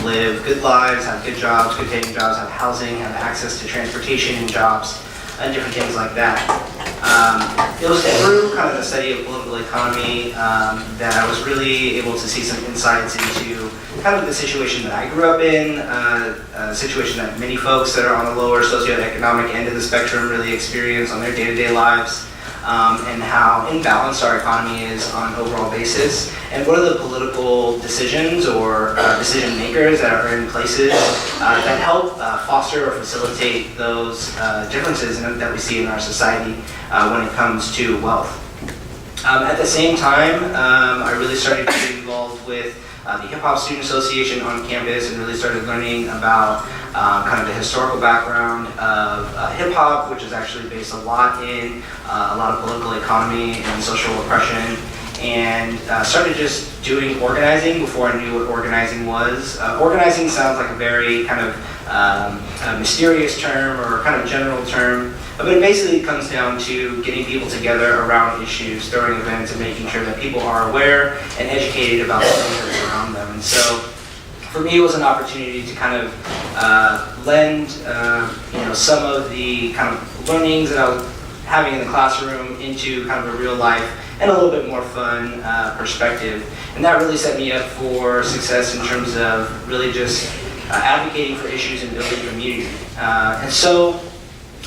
live good lives, have good jobs, good paying jobs, have housing, have access to transportation and jobs, and different things like that. It was through kind of the study of political economy that I was really able to see some insights into kind of the situation that I grew up in, a situation that many folks that are on the lower socioeconomic end of the spectrum really experience on their day-to-day lives, and how imbalanced our economy is on an overall basis, and what are the political decisions or decision makers that are in places that help foster or facilitate those differences that we see in our society when it comes to wealth. At the same time, I really started to get involved with the Hip Hop Student Association on campus and really started learning about kind of the historical background of hip hop, which is actually based a lot in a lot of political economy and social oppression, and started just doing organizing before I knew what organizing was. Organizing sounds like a very kind of a mysterious term or kind of general term, but it basically comes down to getting people together around issues, throwing events, and making sure that people are aware and educated about the things that are around them. And so for me, it was an opportunity to kind of lend some of the kind of learnings that I was having in the classroom into kind of a real life and a little bit more fun perspective. And that really set me up for success in terms of really just advocating for issues and building community. And so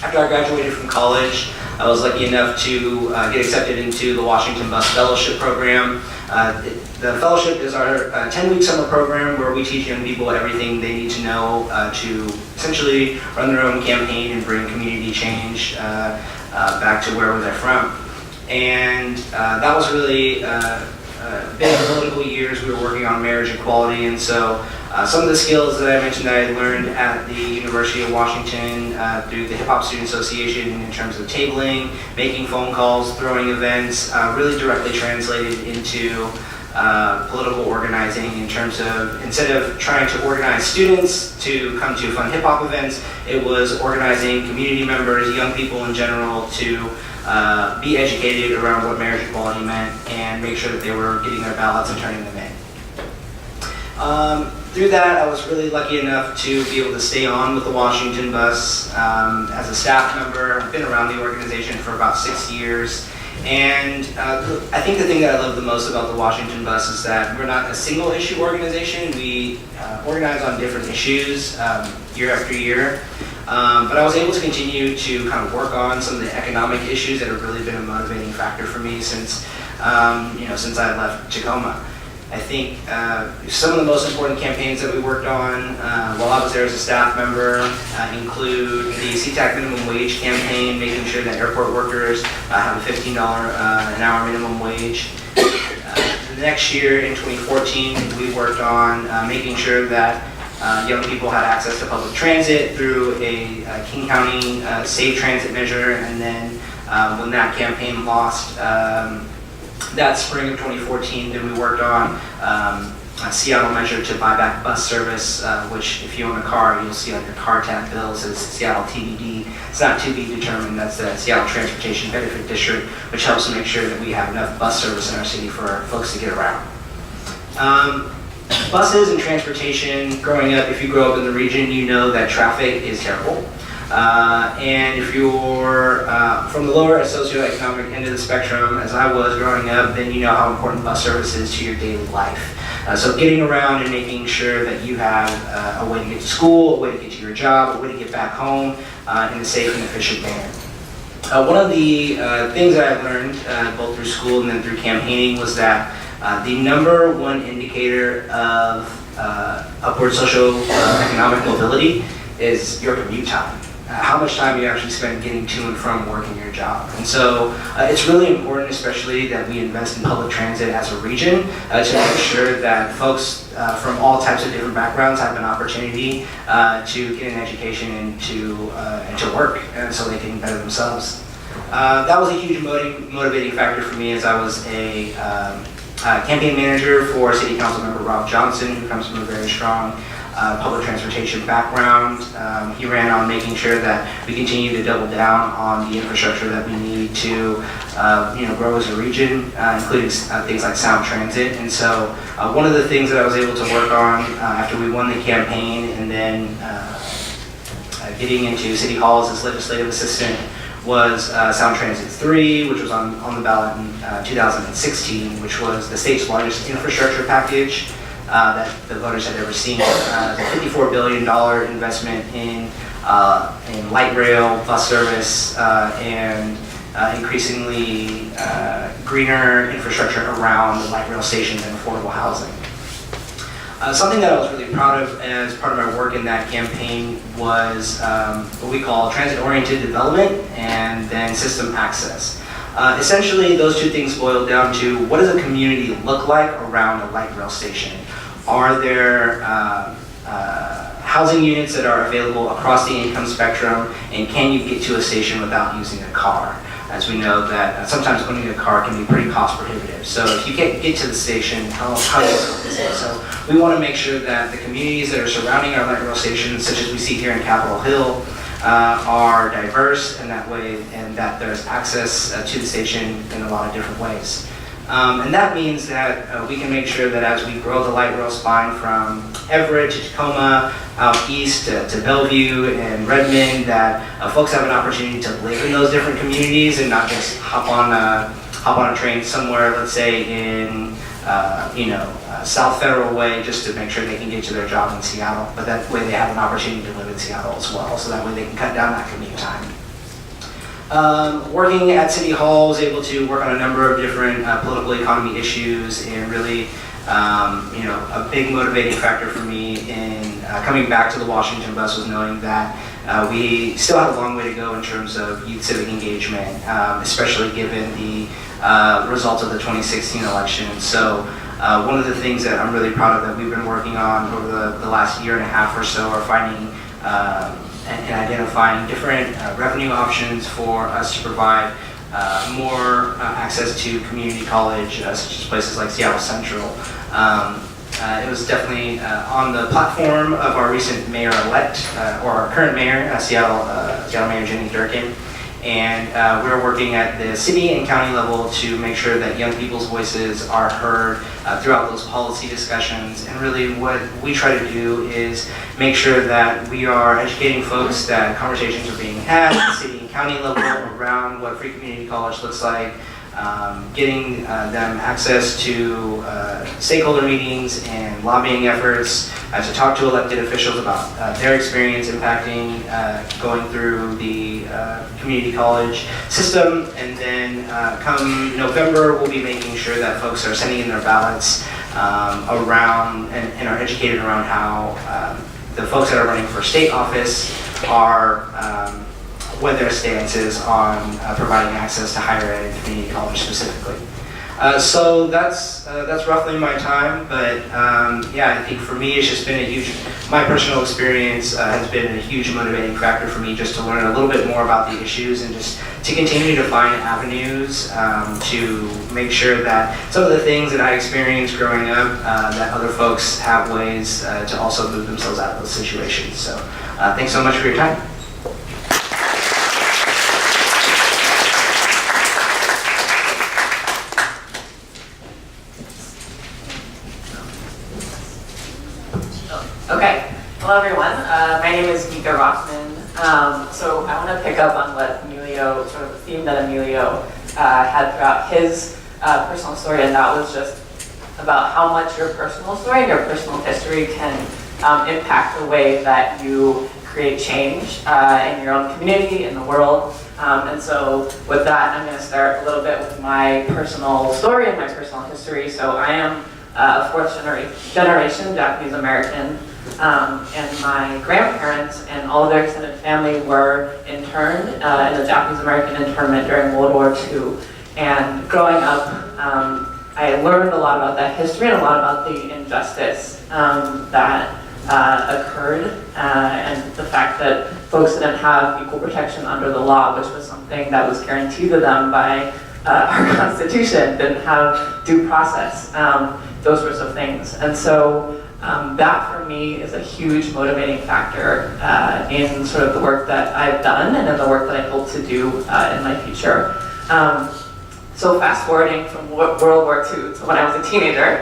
after I graduated from college, I was lucky enough to get accepted into the Washington Bus Fellowship Program. The fellowship is our 10-week summer program where we teach young people everything they need to know to essentially run their own campaign and bring community change back to wherever they're from. And that was really big political years. We were working on marriage equality, and so some of the skills that I mentioned that I learned at the University of Washington through the Hip Hop Student Association in terms of tabling, making phone calls, throwing events, really directly translated into political organizing in terms of, instead of trying to organize students to come to fun hip hop events, it was organizing community members, young people in general, to be educated around what marriage equality meant and make sure that they were getting their ballots and turning them in. Through that, I was really lucky enough to be able to stay on with the Washington Bus as a staff member. I've been around the organization for about 6 years. And I think the thing that I love the most about the Washington Bus is that we're not a single issue organization. We organize on different issues year after year. But I was able to continue to kind of work on some of the economic issues that have really been a motivating factor for me since I left Tacoma. I think some of the most important campaigns that we worked on while I was there as a staff member include the CTAC minimum wage campaign, making sure that airport workers have a $15 an hour minimum wage. The next year, in 2014, we worked on making sure that young people had access to public transit through a King County Safe Transit measure, and then when that campaign lost, that spring of 2014, then we worked on a Seattle measure to buy back bus service, which if you own a car, you'll see on your car tab bill says Seattle TBD. It's not to be determined. That's the Seattle Transportation Benefit District, which helps to make sure that we have enough bus service in our city for folks to get around. Buses and transportation, growing up, if you grow up in the region, you know that traffic is terrible. And if you're from the lower socioeconomic end of the spectrum, as I was growing up, then you know how important bus service is to your daily life. So getting around and making sure that you have a way to get to school, a way to get to your job, a way to get back home in a safe and efficient manner. One of the things that I've learned both through school and then through campaigning was that the number one indicator of upward socio-economic mobility is your commute time. How much time you actually spend getting to and from work in your job. And so it's really important, especially that we invest in public transit as a region to make sure that folks from all types of different backgrounds have an opportunity to get an education and to work so they can better themselves. That was a huge motivating factor for me as I was a campaign manager for City Council member Rob Johnson, who comes from a very strong public transportation background. He ran on making sure that we continue to double down on the infrastructure that we need to grow as a region, including things like sound transit. And so One of the things that I was able to work on after we won the campaign and then getting into City Hall as this legislative assistant was Sound Transit 3, which was on the ballot in 2016, which was the state's largest infrastructure package that the voters had ever seen. A $54 billion investment in light rail, bus service, and increasingly greener infrastructure around the light rail stations and affordable housing. Something that I was really proud of as part of my work in that campaign was what we call transit-oriented development and then system access. Essentially, those two things boil down to what does a community look like around a light rail station? Are there housing units that are available across the income spectrum, and can you get to a station without using a car? As we know that sometimes owning a car can be pretty cost prohibitive. So if you can't get to the station, how do you visit? So we want to make sure that the communities that are surrounding our light rail stations, such as we see here in Capitol Hill, are diverse in that way, and that there's access to the station in a lot of different ways. And that means that we can make sure that as we grow the light rail spine from Everett to Tacoma, out east to Bellevue and Redmond, that folks have an opportunity to live in those different communities and not just hop on a train somewhere, let's say in South Federal Way, just to make sure they can get to their job in Seattle. But that way they have an opportunity to live in Seattle as well, so that way they can cut down that commute time. Working at City Hall, was able to work on a number of different political economy issues, and really, a big motivating factor for me in coming back to the Washington bus was knowing that we still have a long way to go in terms of youth civic engagement, especially given the results of the 2016 election. So one of the things that I'm really proud of that we've been working on over the last year and a half or so are finding and identifying different revenue options for us to provide more access to community college, such as places like Seattle Central. It was definitely on the platform of our recent mayor-elect, or our current mayor, Seattle Mayor Jenny Durkin. And we're working at the city and county level to make sure that young people's voices are heard throughout those policy discussions. And really what we try to do is make sure that we are educating folks that conversations are being had at the city and county level around what free community college looks like, getting them access to stakeholder meetings and lobbying efforts, to talk to elected officials about their experience impacting going through the community college system. And then come November, we'll be making sure that folks are sending in their ballots around and are educated around how the folks that are running for state office are what their stance is on providing access to higher ed and community college specifically. So that's roughly my time, but yeah, I think for me it's just been a huge, my personal experience has been a huge motivating factor for me just to learn a little bit more about the issues and just to continue to find avenues to make sure that some of the things that I experienced growing up, that other folks have ways to also move themselves out of those situations. So thanks so much for your time. Okay, hello everyone. My name is Mika Rothman. So I want to pick up on what Emilio, sort of the theme that Emilio had throughout his personal story, and that was just about how much your personal story and your personal history can impact the way that you create change in your own community, in the world. And so with that, I'm going to start a little bit with my personal story and my personal history. So I am a fourth generation Japanese American, and my grandparents and all of their extended family were interned in the Japanese American internment during World War II. And growing up, I learned a lot about that history and a lot about the injustice that occurred, and the fact that folks didn't have equal protection under the law, which was something that was guaranteed to them by our Constitution, didn't have due process, those sorts of things. And so that for me is a huge motivating factor in sort of the work that I've done and in the work that I hope to do in my future. So fast forwarding from World War II to when I was a teenager,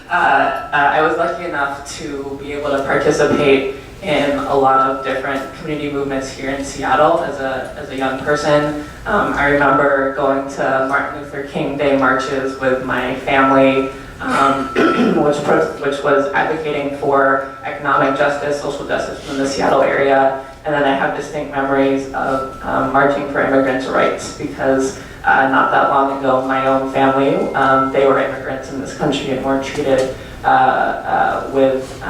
I was lucky enough to be able to participate in a lot of different community movements here in Seattle as a young person. I remember going to Martin Luther King Day marches with my family, which was advocating for economic justice, social justice in the Seattle area. And then I have distinct memories of marching for immigrants' rights because not that long ago, my own family, they were immigrants in this country and were treated with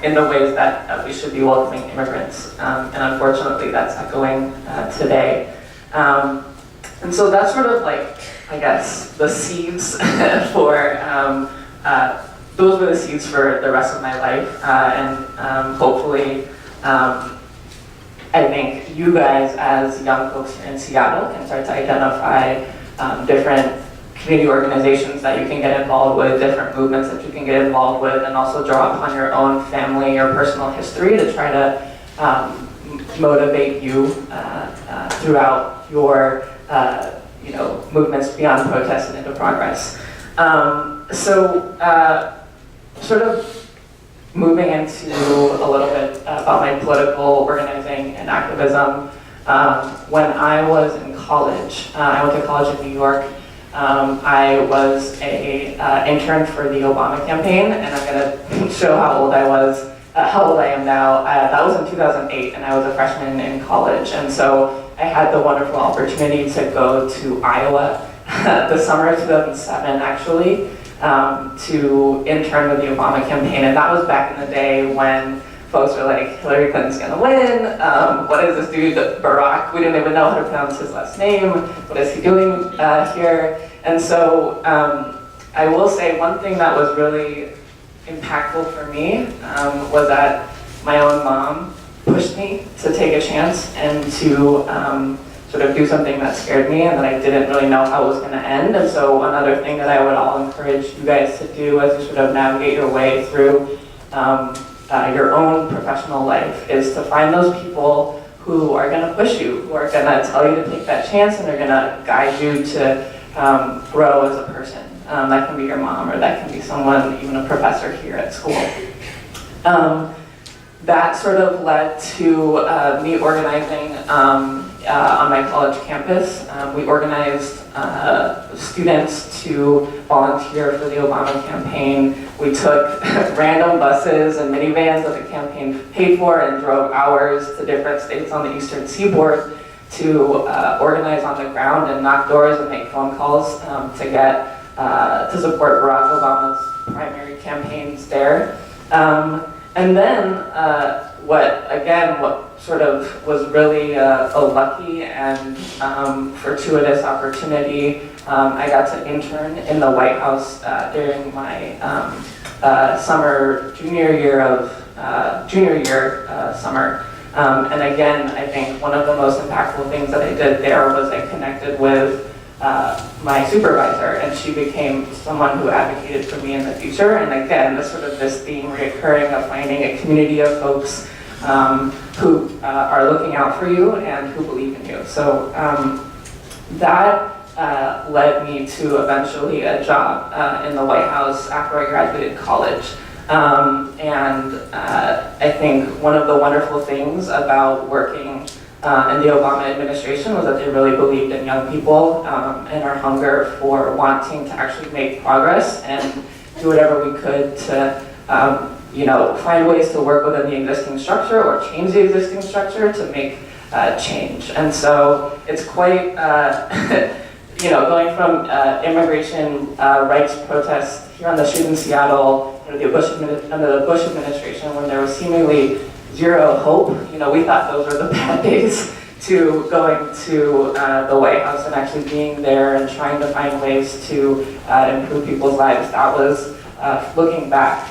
in the ways that we should be welcoming immigrants. And unfortunately, that's echoing today. And so that's sort of like, I guess, the seeds for, those were the seeds for the rest of my life. And hopefully, I think you guys as young folks here in Seattle can start to identify different community organizations that you can get involved with, different movements that you can get involved with, and also draw upon your own family or personal history to try to motivate you throughout your movements beyond protest and into progress. Sort of moving into a little bit about my political organizing and activism. When I was in college, I went to college in New York. I was a intern for the Obama campaign, and I'm gonna show how old I was, how old I am now. That was in 2008, and I was a freshman in college. And so I had the wonderful opportunity to go to Iowa the summer of 2007, actually, to intern with the Obama campaign. And that was back in the day when folks were like, Hillary Clinton's gonna win, what is this dude, Barack? We didn't even know how to pronounce his last name, what is he doing here? And so I will say one thing that was really impactful for me was that my own mom pushed me to take a chance and to sort of do something that scared me and that I didn't really know how it was going to end. And so another thing that I would all encourage you guys to do as you sort of navigate your way through your own professional life is to find those people who are going to push you, who are going to tell you to take that chance and are going to guide you to grow as a person. That can be your mom, or that can be someone, even a professor here at school. That sort of led to me organizing on my college campus. We organized students to volunteer for the Obama campaign. We took random buses and minivans that the campaign paid for and drove hours to different states on the eastern seaboard to organize on the ground and knock doors and make phone calls to get to support Barack Obama's primary campaigns there. And then what sort of was really a lucky and fortuitous opportunity, I got to intern in the White House during my junior year summer. And again, I think one of the most impactful things that I did there was I connected with my supervisor, and she became someone who advocated for me in the future. And again, this theme reoccurring of finding a community of folks who are looking out for you and who believe in you. So that led me to eventually a job in the White House after I graduated college. I think one of the wonderful things about working in the Obama administration was that they really believed in young people and our hunger for wanting to actually make progress and do whatever we could to find ways to work within the existing structure or change the existing structure to make change. And so it's quite, going from immigration rights protests here on the street in Seattle under the Bush administration when there was seemingly zero hope. We thought those were the bad days, to going to the White House and actually being there and trying to find ways to improve people's lives. That was, looking back,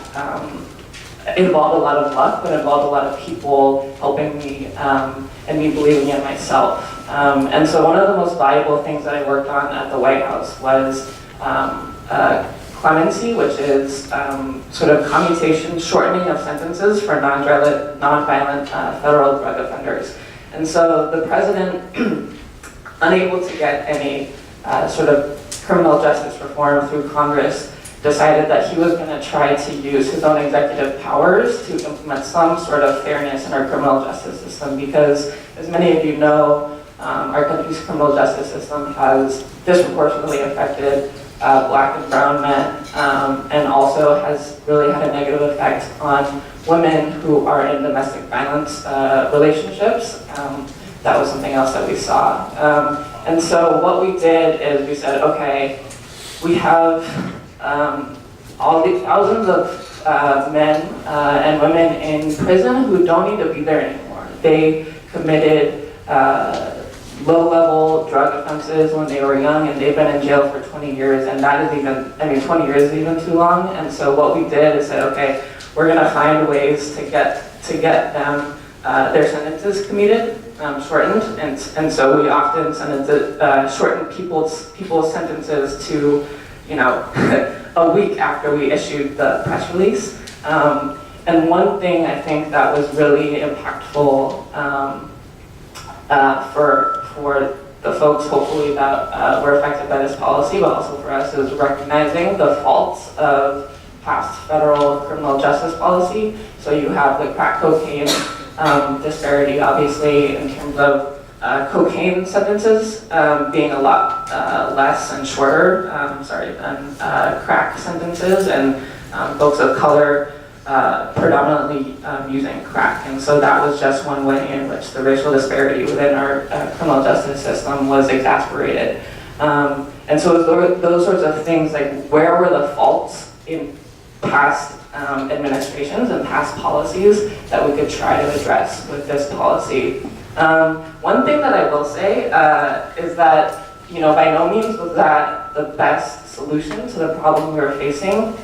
involved a lot of luck, but involved a lot of people helping me and me believing in myself. And so one of the most valuable things that I worked on at the White House was Clemency, which is sort of commutation, shortening of sentences for nonviolent federal drug offenders. And so the president, unable to get any sort of criminal justice reform through Congress, decided that he was going to try to use his own executive powers to implement some sort of fairness in our criminal justice system, because, as many of you know, our country's criminal justice system has disproportionately affected Black and brown men, and also has really had a negative effect on women who are in domestic violence relationships. That was something else that we saw. And so what we did is we said, okay, we have all these thousands of men and women in prison who don't need to be there anymore. They committed low-level drug offenses when they were young, and they've been in jail for 20 years, and that is even, 20 years is even too long. And so what we did is said, okay, we're gonna find ways to get them their sentences commuted, shortened, and so we often shorten people's sentences to, a week after we issued the press release. And one thing I think that was really impactful for the folks, hopefully, that were affected by this policy, but also for us, is recognizing the faults of past federal criminal justice policy. So you have the crack cocaine disparity, obviously, in terms of cocaine sentences being a lot less and shorter, than crack sentences, and folks of color predominantly using crack. And so that was just one way in which the racial disparity within our criminal justice system was exacerbated. And so those sorts of things, like where were the faults in past administrations and past policies that we could try to address with this policy. One thing that I will say is that, by no means was that the best solution to the problem we were facing.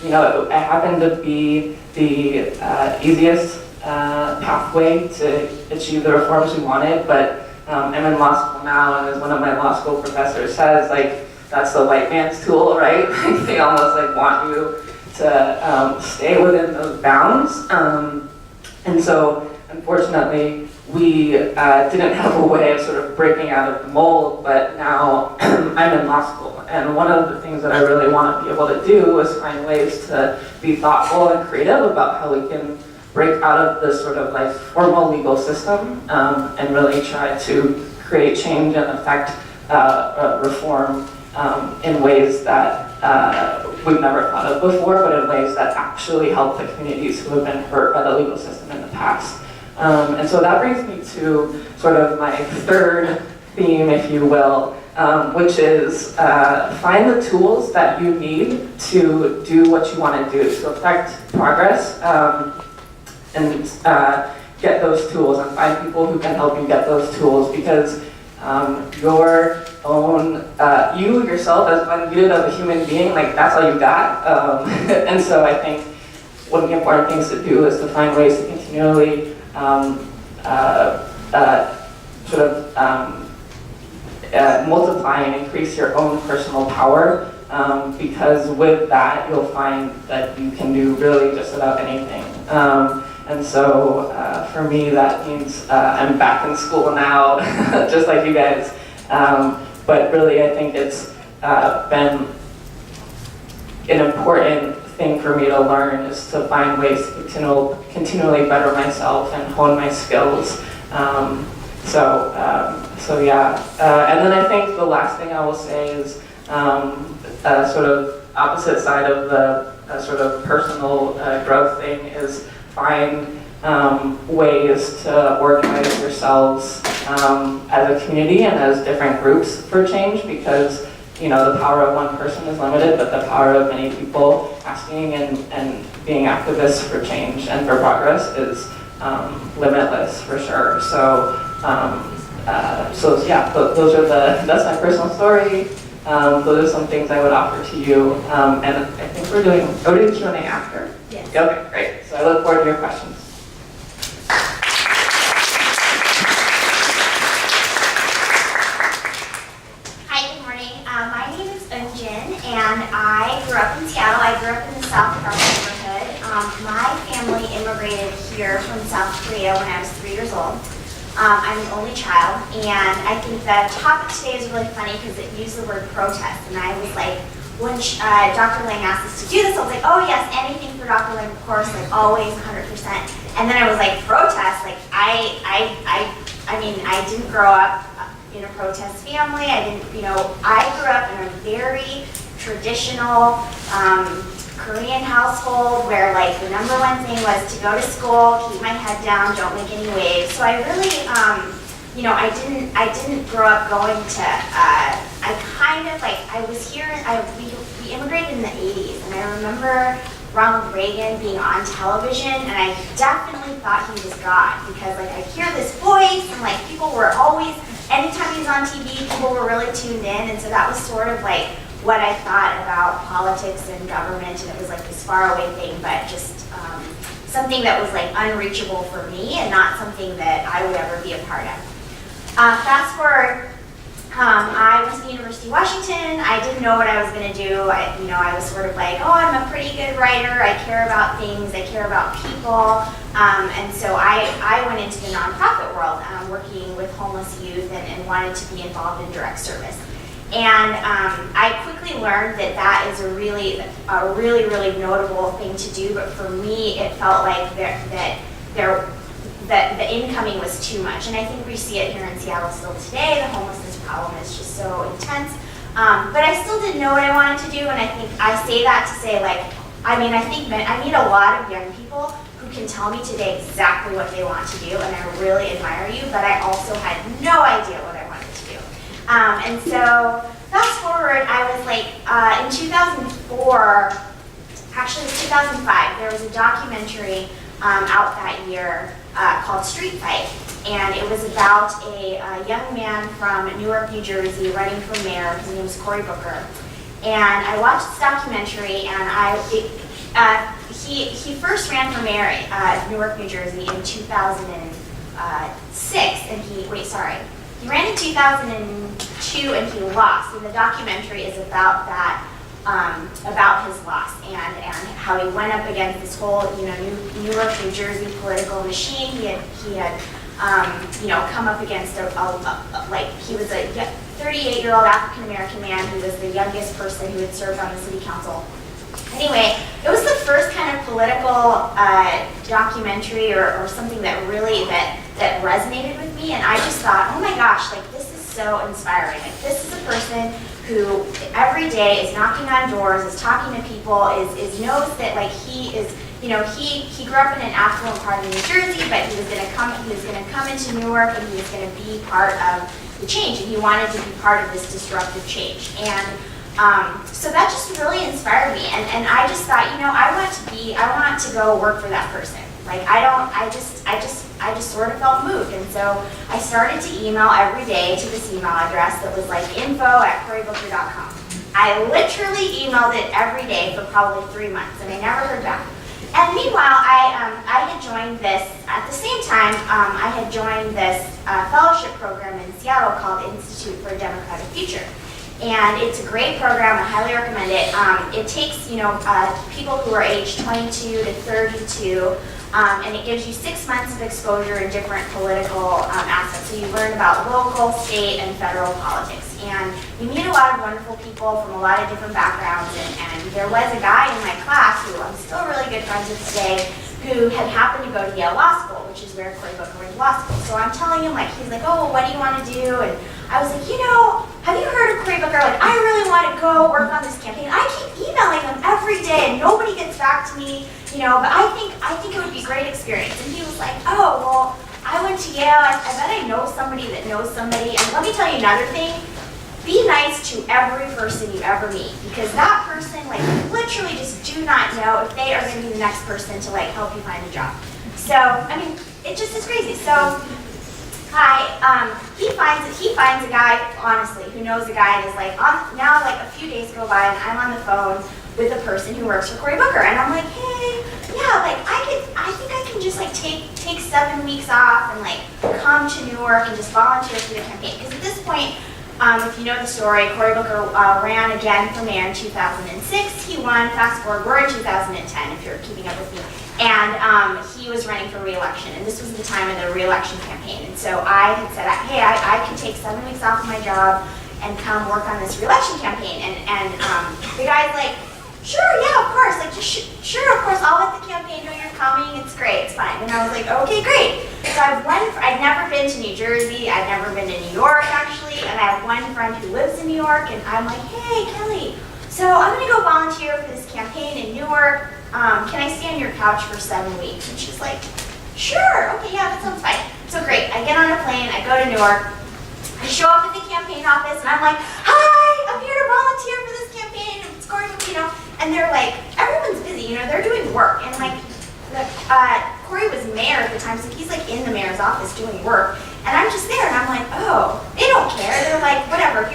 It happened to be the easiest pathway to achieve the reforms we wanted, but I'm in law school now, and as one of my law school professors says, that's the white man's tool, right? They almost want you to stay within those bounds. And so, unfortunately, we didn't have a way of sort of breaking out of the mold, but now I'm in law school. And one of the things that I really want to be able to do is find ways to be thoughtful and creative about how we can break out of this sort of formal legal system and really try to create change and affect reform in ways that we've never thought of before, but in ways that actually help the communities who have been hurt by the legal system in the past. And so that brings me to sort of my third theme, if you will, which is find the tools that you need to do what you want to do, to affect progress, and get those tools, and find people who can help you get those tools, because your own, you yourself as one unit of a human being, that's all you got. And so I think one of the important things to do is to find ways to continually multiply and increase your own personal power, because with that you'll find that you can do really just about anything. And so for me that means I'm back in school now, just like you guys. But really I think it's been an important thing for me to learn is to find ways to continually better myself and hone my skills. So yeah. And then I think the last thing I will say is sort of opposite side of the sort of personal growth thing is find ways to organize yourselves as a community and as different groups for change, because the power of one person is limited, but the power of many people asking and being activists for change and for progress is limitless for sure. So yeah, that's my personal story. Those are some things I would offer to you, and I think we're doing Q&A after. Yes. Okay, great. So I look forward to your questions. Hi, good morning. My name is Eunjin, and I grew up in Seattle. I grew up in the South Park neighborhood. My family immigrated here from South Korea when I was 3 years old. I'm an only child, and I think the topic today is really funny because it used the word protest, and I was like, when Dr. Lang asked us to do this, I was like, oh yes, anything for Dr. Lang, of course, like always 100%. And then I was like, protest, like I mean, I didn't grow up in a protest family. I didn't, I grew up in a very traditional Korean household where like the number one thing was to go to school, keep my head down, don't make any waves. So I really, I didn't grow up going to, I kind of like, I was here, we immigrated in the 80s, and I remember Ronald Reagan being on television, and I definitely thought he was God, because like I hear this voice, and like people were always, anytime he was on TV, people were really tuned in, and so that was sort of like what I thought about politics and government, and it was like this faraway thing, but just something that was like unreachable for me, and not something that I would ever be a part of. Fast forward, I went to the University of Washington. I didn't know what I was going to do. I was sort of like, oh, I'm a pretty good writer. I care about things. I care about people. And so I went into the nonprofit world, working with homeless youth and wanted to be involved in direct service. And I quickly learned that is a really notable thing to do. But for me, it felt like that the incoming was too much. And I think we see it here in Seattle still today. The homelessness problem is just so intense. But I still didn't know what I wanted to do, and I think I say that to say, like, I meet a lot of young people who can tell me today exactly what they want to do, and I really admire you, but I also had no idea what I wanted to do. And so fast forward, I was like, in 2004, actually it was 2005, there was a documentary out that year called Street Fight, and it was about a young man from Newark, New Jersey, running for mayor. His name was Cory Booker, and I watched this documentary, and he first ran for mayor at Newark, New Jersey in 2006, and he ran in 2002 and he lost, and the documentary is about that. About his loss and how he went up against this whole Newark, New Jersey political machine. He had come up against he was a 38-year-old African American man who was the youngest person who had served on the city council. Anyway, it was the first kind of political documentary or something that really that resonated with me, and I just thought, oh my gosh, like this is so inspiring. Like this is a person who every day is knocking on doors, is talking to people, is knows that like he is, he grew up in an affluent part of New Jersey, but he was gonna come into Newark, and he was gonna be part of the change, and he wanted to be part of this disruptive change. And so that just really inspired me, and I just thought, I want to go work for that person. Like I just sort of felt moved, and so I started to email every day to this email address that was like info@corybooker.com. I literally emailed it every day for probably 3 months, and I never heard back. And meanwhile, I had joined this, at the same time, I had joined this fellowship program in Seattle called Institute for a Democratic Future. And it's a great program, I highly recommend it. It takes, people who are aged 22 to 32, and it gives you 6 months of exposure in different political aspects. So you learn about local, state, and federal politics. And you meet a lot of wonderful people from a lot of different backgrounds. And there was a guy in my class who I'm still really good friends with today, who had happened to go to Yale Law School, which is where Cory Booker went to law school. So I'm telling him, he's like, oh, well, what do you want to do? And I was like, have you heard of Cory Booker? Like, I really want to go work on this campaign. I keep emailing him every day, and nobody gets back to me, but I think it would be a great experience. And he was like, oh, well, I went to Yale. I bet I know somebody that knows somebody. And let me tell you another thing. Be nice to every person you ever meet, because that person, literally just do not know if they are going to be the next person to, help you find a job. So, it just is crazy. So, he finds a guy, honestly, who knows a guy, and is now a few days go by, and I'm on the phone with a person who works for Cory Booker, and I'm like, hey, yeah, I think I can just, take 7 weeks off and, come to Newark and just volunteer for the campaign. Because at this point, if you know the story, Cory Booker ran again for mayor in 2006. He won. Fast forward, we're in 2010, if you're keeping up with me. And he was running for re-election, and this was the time of the re-election campaign. And so I had said, hey, I can take 7 weeks off of my job, and come work on this re-election campaign. And the guy's like, sure, yeah, of course, like just sure, of course, I'll let the campaign know you're coming, it's great, it's fine. And I was like, okay, great. So I've never been to New Jersey, I've never been to New York actually, and I have one friend who lives in New York, and I'm like, hey, Kelly, so I'm gonna go volunteer for this campaign in Newark. Can I stay on your couch for 7 weeks? And she's like, sure, okay, yeah, that sounds fine. So great, I get on a plane, I go to Newark, I show up at the campaign office, and I'm like, hi, I'm here to volunteer for this campaign, it's Cory, and they're like, everyone's busy, they're doing work, and like, Cory was mayor at the time, so he's like in the mayor's office doing work, and I'm just there, and I'm like, oh, they don't care, they're like, whatever,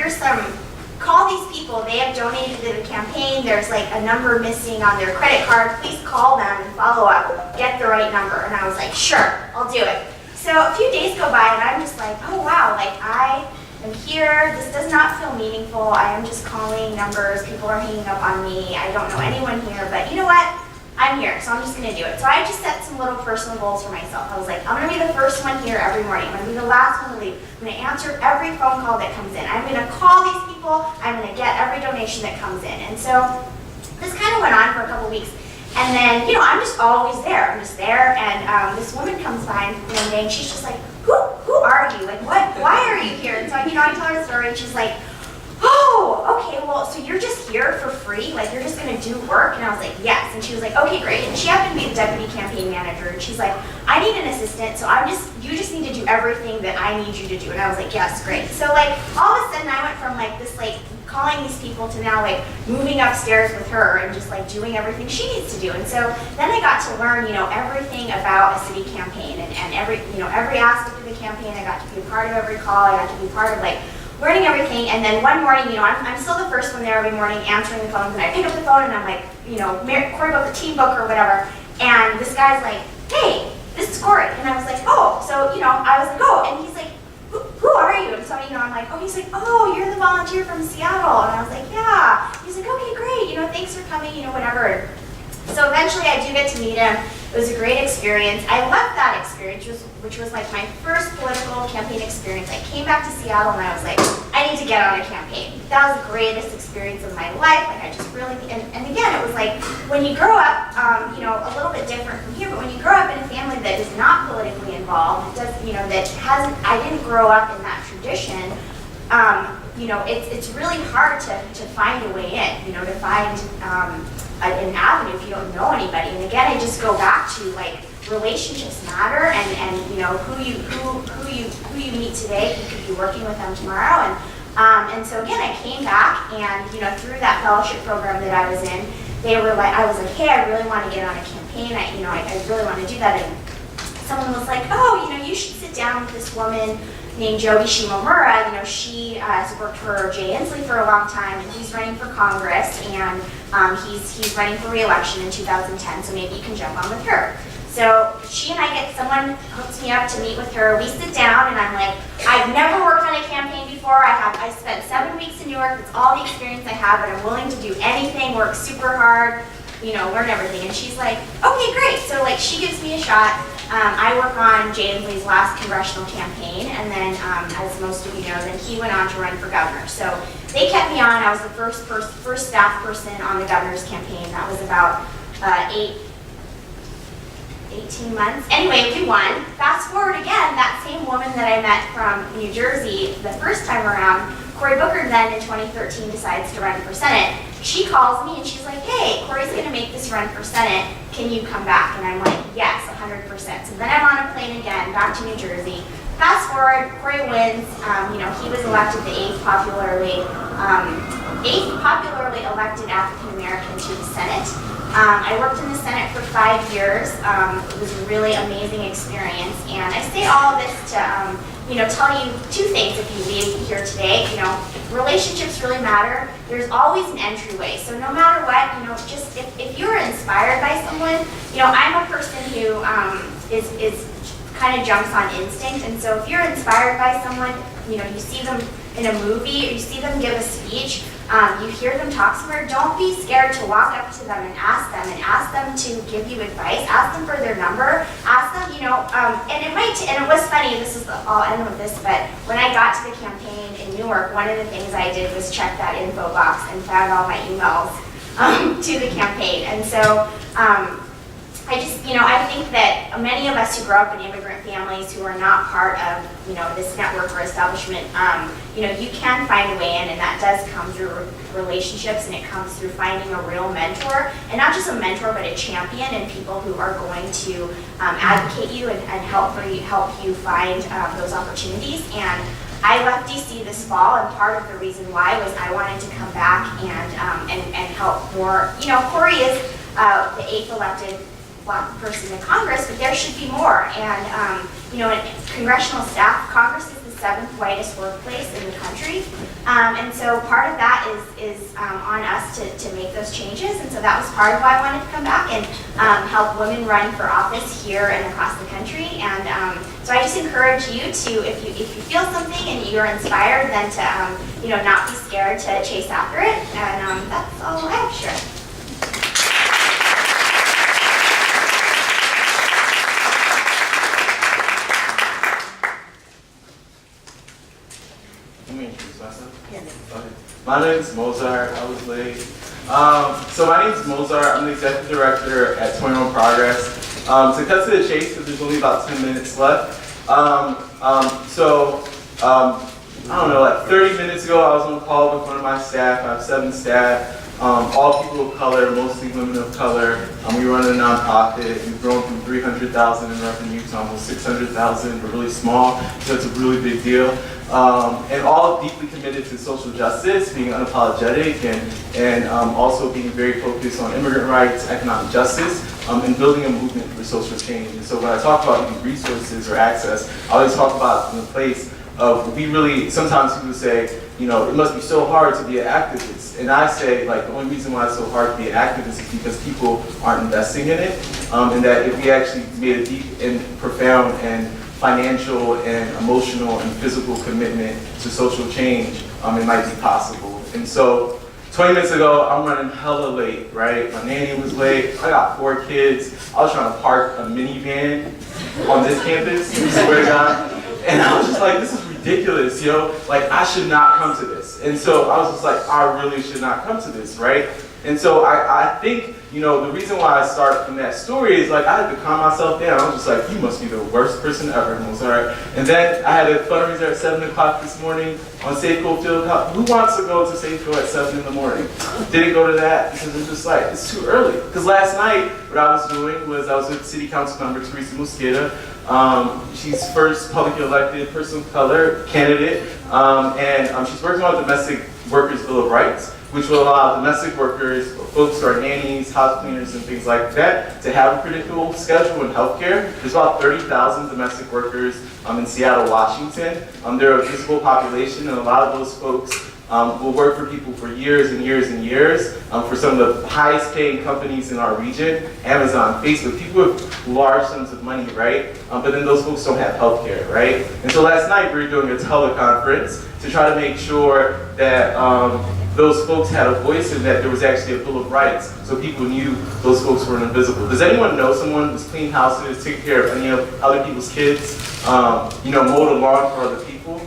call these people, they have donated to the campaign, there's like a number missing on their credit card, please call them and follow up, get the right number, and I was like, sure, I'll do it. So a few days go by, and I'm just like, oh wow, like I am here, this does not feel meaningful, I am just calling numbers, people are hanging up on me, I don't know anyone here, but you know what? I'm here, so I'm just gonna do it. So I just set some little personal goals for myself. I was like, I'm gonna be the first one here every morning. I'm gonna be the last one to leave. I'm gonna answer every phone call that comes in. I'm gonna call these people. I'm gonna get every donation that comes in. And so this kind of went on for a couple weeks. And then, I'm just always there. I'm just there, and this woman comes by one day, and she's just like, who are you? Like, why are you here? And so I tell her the story, and she's like, oh, okay, well, so you're just here for free? Like, you're just gonna do work? And I was like, yes. And she was like, okay, great. And she happened to be the deputy campaign manager, and she's like, I need an assistant, so you just need to do everything that I need you to do. And I was like, yes, great. So like, all of a sudden I went from like this, like, calling these people to now like moving upstairs with her and just like doing everything she needs to do. And so then I got to learn, everything about a city campaign and every aspect of the campaign. I got to be a part of every call. I got to be part of like learning everything. And then one morning, I'm still the first one there every morning answering the phones, and I pick up the phone and I'm like, Cory Booker, Team Booker, whatever. And this guy's like, hey, this is Cory. And I was like, oh, so, I was like, oh, and he's like, who are you? And so, I'm like, oh, he's like, oh, you're the volunteer from Seattle. And I was like, yeah. He's like, okay, great, thanks for coming, whatever. So eventually I do get to meet him. It was a great experience. I left that experience, which was like my first political campaign experience. I came back to Seattle and I was like, I need to get on a campaign. That was the greatest experience of my life. Like I just really, and again, it was like when you grow up, a little bit different from here, but when you grow up in a family that is not politically involved, I didn't grow up in that tradition. It's really hard to find a way in, to find an avenue if you don't know anybody. And again, I just go back to like relationships matter, and who you meet today, you could be working with them tomorrow. And so again, I came back, and through that fellowship program that I was in, I was like, hey, I really want to get on a campaign. I really want to do that. And someone was like, oh, you should sit down with this woman named Joby Shimomura. She has worked for Jay Inslee for a long time, and he's running for Congress, and he's running for re-election in 2010, so maybe you can jump on with her. So someone hooks me up to meet with her. We sit down, and I'm like, I've never worked on a campaign before. I spent 7 weeks in New York. It's all the experience I have, and I'm willing to do anything, work super hard, learn everything. And she's like, okay, great. So like, she gives me a shot. I work on Jay Inslee's last congressional campaign, and then, as most of you know, then he went on to run for governor. So they kept me on. I was the first staff person on the governor's campaign. That was about 18 months. Anyway, we won. Fast forward again, that same woman that I met from New Jersey the first time around, Cory Booker then in 2013 decides to run for Senate. She calls me and she's like, hey, Cory's gonna make this run for Senate. Can you come back? And I'm like, yes, 100%. So then I'm on a plane again, back to New Jersey. Fast forward, Cory wins. He was elected the eighth popularly elected African American to the Senate. I worked in the Senate for 5 years. It was a really amazing experience. And I say all of this to tell you two things if you leave here today. Relationships really matter. There's always an entryway. So no matter what, just if you're inspired by someone, I'm a person who is kind of jumps on instinct. And so if you're inspired by someone, you see them in a movie or you see them give a speech, you hear them talk somewhere, don't be scared to walk up to them and ask them to give you advice, ask them for their number, ask them, and it was funny, I'll end with this, but when I got to the campaign in Newark, one of the things I did was check that info box and found all my emails to the campaign. And so I think that many of us who grow up in immigrant families who are not part of, this network or establishment, you can find a way in, and that does come through relationships, and it comes through finding a real mentor, and not just a mentor, but a champion, and people who are going to advocate you and help you find those opportunities. And I left DC this fall, and part of the reason why was I wanted to come back and help more. Cory is the 8th elected Black person in Congress, but there should be more. And congressional staff, Congress is the 7th whitest workplace in the country, and so part of that is on us to make those changes. And so that was part of why I wanted to come back and help women run for office here and across the country. And so I just encourage you to, if you feel something and you're inspired, then to not be scared to chase after it. And that's all I have to share. My name is Mozart. I was late. So my name is Mozart. I'm the executive director at 21 Progress. To cut to the chase, because there's only about 10 minutes left. I don't know, like 30 minutes ago, I was on a call with one of my staff. I have 7 staff, all people of color, mostly women of color. We run a nonprofit. We've grown from 300,000 in revenue to almost 600,000. We're really small, so it's a really big deal. And all deeply committed to social justice, being unapologetic, and also being very focused on immigrant rights, economic justice, and building a movement for social change. And so when I talk about these resources or access, I always talk about in the place of, sometimes people say, it must be so hard to be an activist. And I say, the only reason why it's so hard to be an activist is because people aren't investing in it, and that if we actually made a deep and profound and financial and emotional and physical commitment to social change, it might be possible. And so 20 minutes ago, I'm running hella late, right? My nanny was late. I got 4 kids. I was trying to park a minivan on this campus, I swear to God. And I was just like, this is ridiculous, I should not come to this. And so I was just like, I really should not come to this, right? And so I think, the reason why I start from that story is I had to calm myself down. I was just like, you must be the worst person ever, Mozart. And then I had a fundraiser at 7 o'clock this morning on Safeco Field. Who wants to go to Safeco at 7 in the morning? Didn't go to that because it's just it's too early. Because last night, what I was doing was I was with City Council member Teresa Mosqueda. She's first publicly elected person of color candidate, and she's working on Domestic Workers' Bill of Rights, which will allow domestic workers, folks who are nannies, house cleaners, and things like that, to have a predictable schedule in healthcare. There's about 30,000 domestic workers in Seattle, Washington. They're a visible population, and a lot of those folks will work for people for years and years and years, for some of the highest paying companies in our region, Amazon, Facebook, people with large sums of money, right? But then those folks don't have healthcare, right? And so last night we were doing a teleconference to try to make sure that those folks had a voice and that there was actually a Bill of Rights, so people knew those folks weren't invisible. Does anyone know someone who's cleaned houses, taken care of any of other people's kids, mowed a lawn for other people?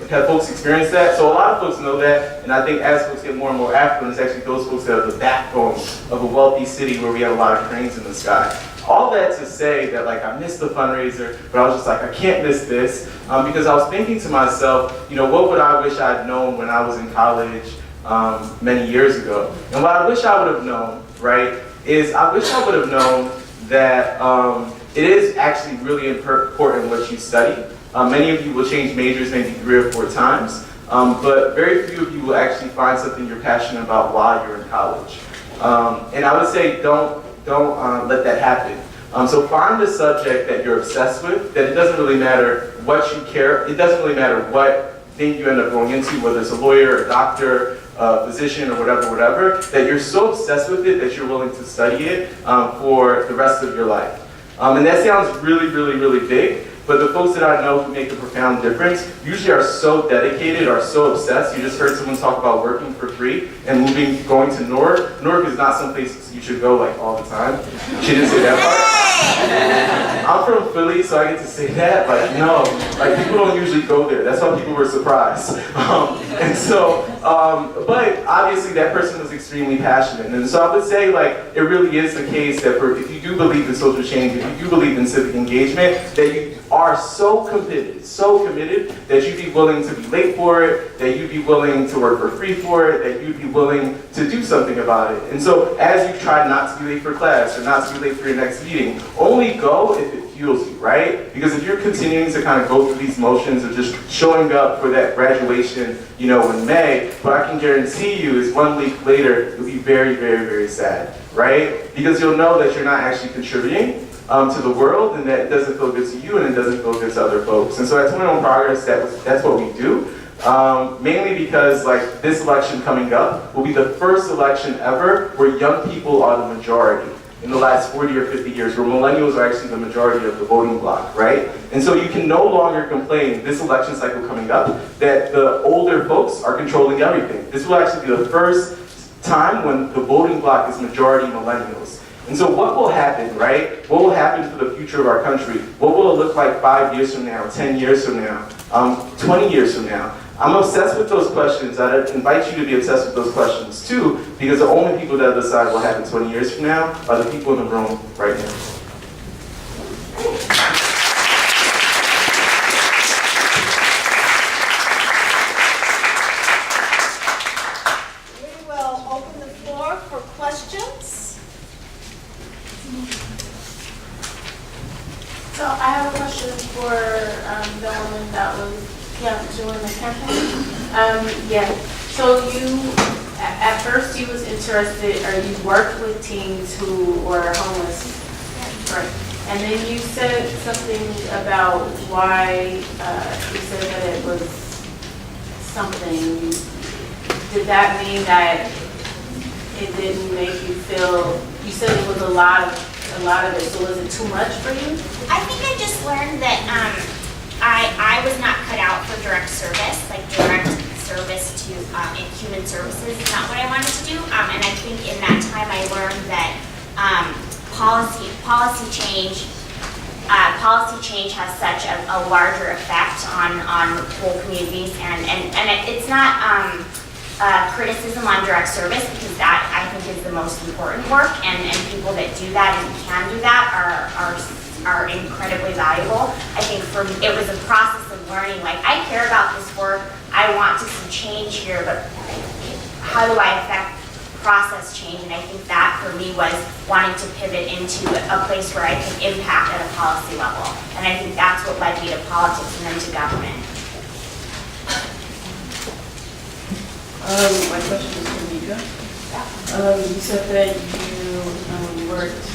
Have folks experienced that? So a lot of folks know that, and I think as folks get more and more affluent, it's actually those folks that are the backbone of a wealthy city where we have a lot of cranes in the sky. All that to say that I missed the fundraiser, but I was just I can't miss this, because I was thinking to myself, what would I wish I'd known when I was in college many years ago? And what I wish I would have known, right, is I wish I would have known that it is actually really important what you study. Many of you will change majors maybe 3 or 4 times, but very few of you will actually find something you're passionate about while you're in college. And I would say don't let that happen. So find a subject that you're obsessed with, that it doesn't really matter what you care, it doesn't really matter what thing you end up going into, whether it's a lawyer, a doctor, a physician, or whatever, that you're so obsessed with it that you're willing to study it for the rest of your life. And that sounds really, really, really big, but the folks that I know who make a profound difference usually are so dedicated, are so obsessed. You just heard someone talk about working for free and going to Newark. Newark is not some place you should go like all the time. She didn't say that part. I'm from Philly, so I get to say that, but no, like people don't usually go there. That's why people were surprised. But obviously that person was extremely passionate. And so I would say like, it really is the case that if you do believe in social change, if you do believe in civic engagement, that you are so committed that you'd be willing to be late for it, that you'd be willing to work for free for it, that you'd be willing to do something about it. And so as you try not to be late for class or not to be late for your next meeting, only go if it fuels you, right? Because if you're continuing to kind of go through these motions of just showing up for that graduation, you know, in May, what I can guarantee you is 1 week later, you'll be very, very, very sad, right? Because you'll know that you're not actually contributing to the world, and that it doesn't feel good to you, and it doesn't feel good to other folks. And so at 21 Progress, that's what we do. Mainly because like this election coming up will be the first election ever where young people are the majority in the last 40 or 50 years, where millennials are actually the majority of the voting bloc, right? And so you can no longer complain this election cycle coming up that the older folks are controlling everything. This will actually be the first time when the voting bloc is majority millennials. And so what will happen, right? What will happen for the future of our country? What will it look like 5 years from now, 10 years from now, 20 years from now? I'm obsessed with those questions. I'd invite you to be obsessed with those questions too, because the only people that decide what happens 20 years from now are the people in the room right now. We will open the floor for questions. So I have a question for the woman that was doing the campaign. Yeah. So you, at first, you was interested, or you worked with teens who were homeless, right? And then you said something about why you said that it was something. Did that mean that it didn't make you feel? You said it was a lot of it. So was it too much for you? I think I just learned that I was not cut out for direct service, like direct service to in human services is not what I wanted to do. And I think in that time I learned that policy change has such a larger effect on whole communities, and it's not criticism on direct service, because that I think is the most important work, and people that do that and can do that are incredibly valuable. I think for me, it was a process of learning, like, I care about this work, I want to see change here, but how do I affect process change? And I think that for me was wanting to pivot into a place where I could impact at a policy level. And I think that's what led me to politics and then to government. My question is for Mika. You said that you worked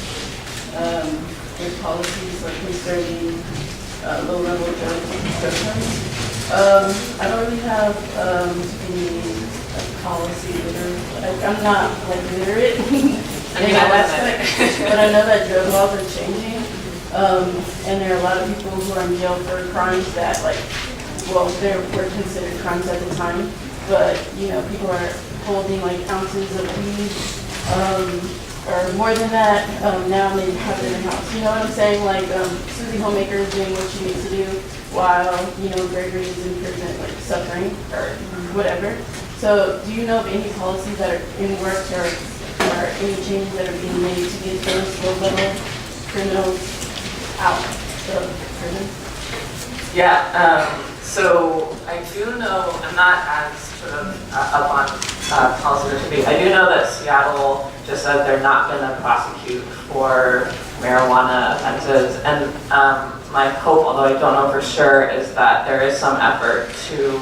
with policies like concerning low-level drug crimes. I don't really have any policy literate. I'm not like literate in that aspect, but I know that drug laws are changing, and there are a lot of people who are in jail for crimes that they were considered crimes at the time. But, people are holding like ounces of weed, or more than that, now and they have it in their house. You know what I'm saying? Like, Susie Homemaker is doing what she needs to do while, Gregory is in prison, like suffering or whatever. So do you know of any policies that are in works or any changes that are being made to get those low-level criminals out of prison? Yeah, so I do know, I'm not as sort of up on policy as should be. I do know that Seattle just said they're not going to prosecute for marijuana offenses, and my hope, although I don't know for sure, is that there is some effort to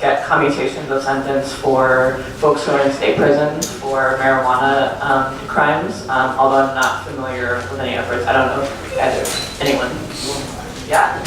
get commutations of sentence for folks who are in state prisons for marijuana crimes, although I'm not familiar with any efforts. I don't know if anyone. Yeah,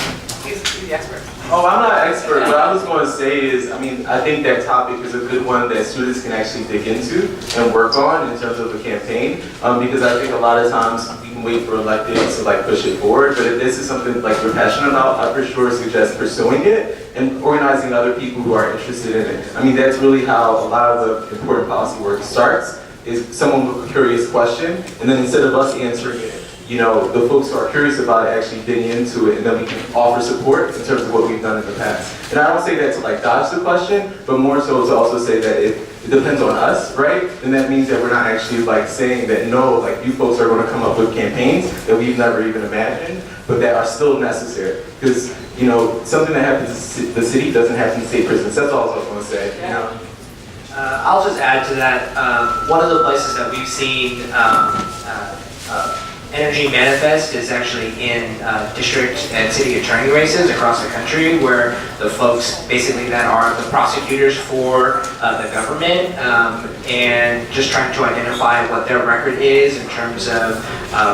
he's the expert. Oh, I'm not an expert. What I was going to say is, I mean, I think that topic is a good one that students can actually dig into and work on in terms of a campaign. Because I think a lot of times we can wait for electives to like push it forward. But if this is something like you're passionate about, I for sure suggest pursuing it and organizing other people who are interested in it. I mean, that's really how a lot of the important policy work starts. Is someone with a curious question, and then instead of us answering it, you know, the folks who are curious about it actually digging into it, and then we can offer support in terms of what we've done in the past. And I don't say that to like dodge the question, but more so to also say that if it depends on us, right? Then that means that we're not actually like saying that no, like you folks are going to come up with campaigns that we've never even imagined, but that are still necessary. Because, you know, something that happens in the city doesn't happen in state prisons. That's all I was going to say, you know? I'll just add to that. One of the places that we've seen energy manifest is actually in district and city attorney races across the country, where the folks basically that are the prosecutors for the government and just trying to identify what their record is in terms of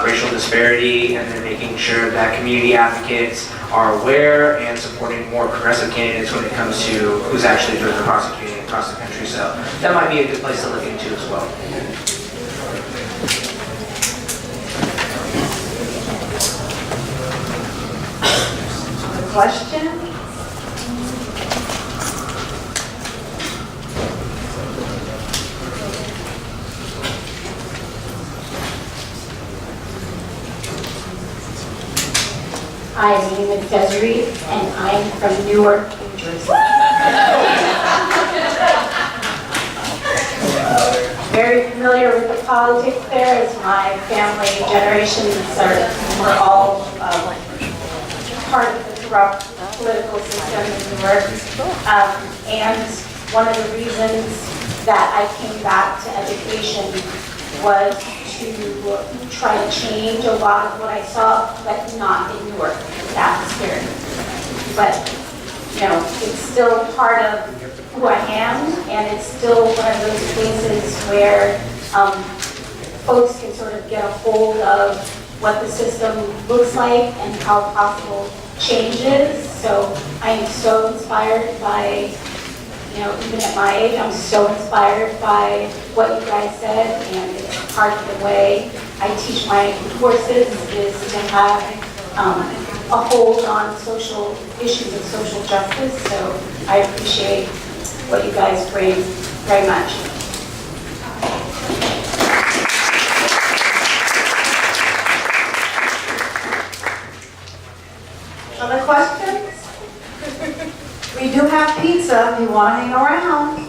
racial disparity, and then making sure that community advocates are aware and supporting more progressive candidates when it comes to who's actually doing the prosecuting across the country. So that might be a good place to look into as well. Question? Hi, my name is Desiree, and I'm from Newark, New Jersey. Very familiar with the politics there, as my family generations were all part of the corrupt political system in Newark. And one of the reasons that I came back to education was to try to change a lot of what I saw, but not in Newark, the atmosphere. But, you know, it's still part of who I am, and it's still one of those places where folks can sort of get a hold of what the system looks like and how possible change is. So I am so inspired by, you know, even at my age, I'm so inspired by what you guys said, and it's part of the way I teach my courses is to have a hold on social issues of social justice. So I appreciate what you guys bring very much. Other questions? We do have pizza if you want to hang around.